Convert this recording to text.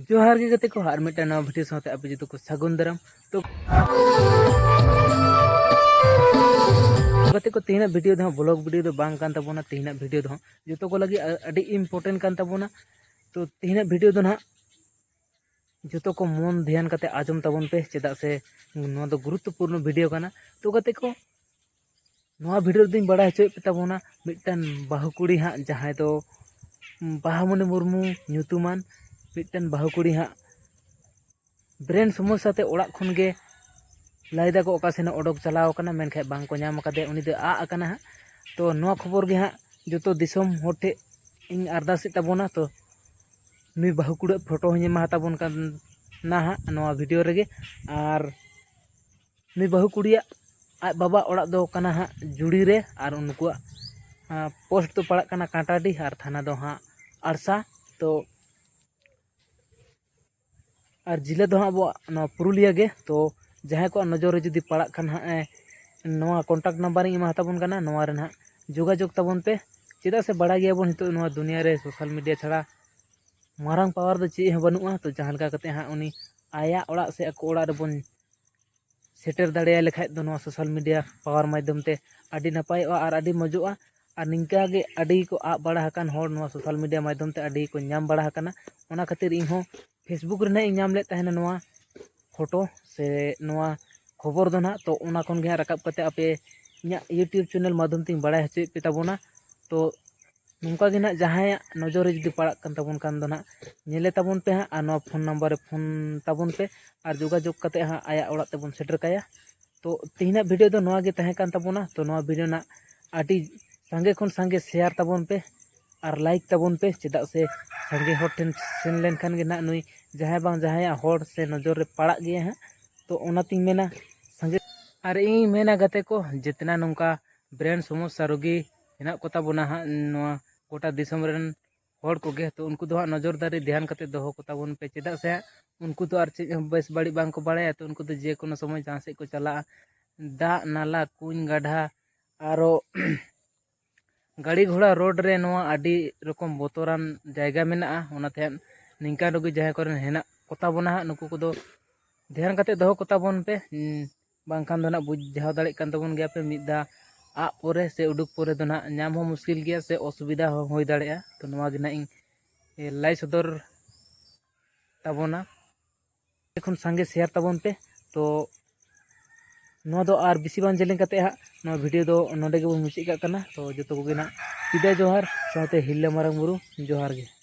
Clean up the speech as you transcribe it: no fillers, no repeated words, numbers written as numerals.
जोहार गे गते को हर मिटा नवा वीडियो साथे आप जो को सगुन दाराम तो गते को तीना वीडियो दो ब्लॉग वीडियो दो बांग कान तबोना तीना वीडियो दो जो को लगी अडी इम्पोर्टेंट कान तबोना तो तीना वीडियो दो ना जो को मन ध्यान करते आजम तबन पे चेदा से नवा दो गुरुत्वपूर्ण वीडियो काना तो गते को नवा वीडियो दिन बड़ा हचो पे तबोना मिटन बाहु कुड़ी हाँ जहां तो बाहामणि मुर्मू ᱧᱩᱛᱩᱢᱟᱱ मिटन बाहु कुड़ी हाँ ब्रेन समस्या ते ओड़ा खन गे लाइदा को ओका सेन ओडक चलाव कना मेनखाय बांग को ᱧᱟᱢ कदे उनी दो आ अकना हाँ तो नवा खबर गे हाँ जो दिसम होटे इन अरदास तबोना तो नुई बाहु कुड़ी फोटो हनी मा तबन ना हाँ नवा वीडियो रेगे और नुई बाहु कुड़ी आज बाबा ओड़ा दो कना हाँ जुड़ी रे और उनको पोस्ट तो पड़ा कना कांटाडी और थाना दो हाँ अड़सा तो और जिले दो हाँ अब पुरुलिया गे तो जहाँ को नजर जुदी पड़ा खान हाँ नवा कॉन्टैक्ट नंबर इमा तबन कना नवा रे हाँ जोगाजोग तबन पे चेदा से बड़ा गया बन हितो नवा दुनिया रे सोशल मीडिया छड़ा मारंग पावर दो चे बनूआ तो जहाँ लगा कते हाँ उनी आया ओड़ा से अको ओड़ा रे बन सेटर दाड़े लेखाय दो नवा सोशल मीडिया पावर माध्यम ते आडी नपायोआ और आडी मजोआ और निंका गे आडी को आ बड़ा हकान होड़ नवा सोशल मीडिया माध्यम ते आडी को ᱧᱟᱢ बड़ा हकाना ओना खातिर इहो फेसबुक रे इ ᱧᱟᱢ ले तहना नवा फोटो से नवा खबर दो ना तो ओना खन गे रकाब कते आपे इया यूट्यूब चैनल माध्यम ते बड़ा हचे पे तबोना तो नुका गे ना जहां नजर जुदी पड़ा कन तबन कान दो ना नेले तबन पे हाँ नवा फोन नंबर रे फोन तबन पे और जोगाजोग कते हाँ आया ओड़ा तेबन सेटर काया तो तीना वीडियो दो नवा गे तहे कान तबोना तो नवा वीडियो ना आडी संगे खन संगे शेयर तबन पे और लाइक तबन पे चेदा से संगे होर ठेन सेन लेन खान गे ना नुई जहां बांग जहां होर से नजर रे पड़ा गए हैं तो ओनातिंग मेना संगे और इन मेना गते को जितना नौका ब्रेन समस्या रोगी हेना को ताबोना हाँ नवा गोटा दिसम रेन होर को गे तो उनको दो हाँ नजरदारी ध्यान करते दोहो को ताबोन पे चेदा से उनको तो और बेस बड़ी बांग को बाड़ाया तो उनको तो जे कोनो समय जहां से को चला दा नाला कुñ गाढ़ा आरो गाड़ी घोड़ा रोड रे नवा आडी रकम बोतरान जायगा मेना ओनाते निंका रोगी जहां करे हेना कोता बोना नुकु को दो ध्यान करते दोहो कोता बोन पे बांखान दो ना बुझाव दाड़े कान तबन गया पे मिदा आ पोरे से उडुक पोरे दो ना ᱧᱟᱢ हो मुश्किल गया से असुविधा हो दाड़े तो नवा गे ना इन लाई सदर तबोना एखन संगे शेयर तबन पे तो नवा दो और बेसी बान जेलिंग कते हाँ नवा वीडियो दो नोडे गे बन मुचाद का तो जो को गे ना विदाय जोहार साथे हिल्ला मारंग बुरु जोहार गे।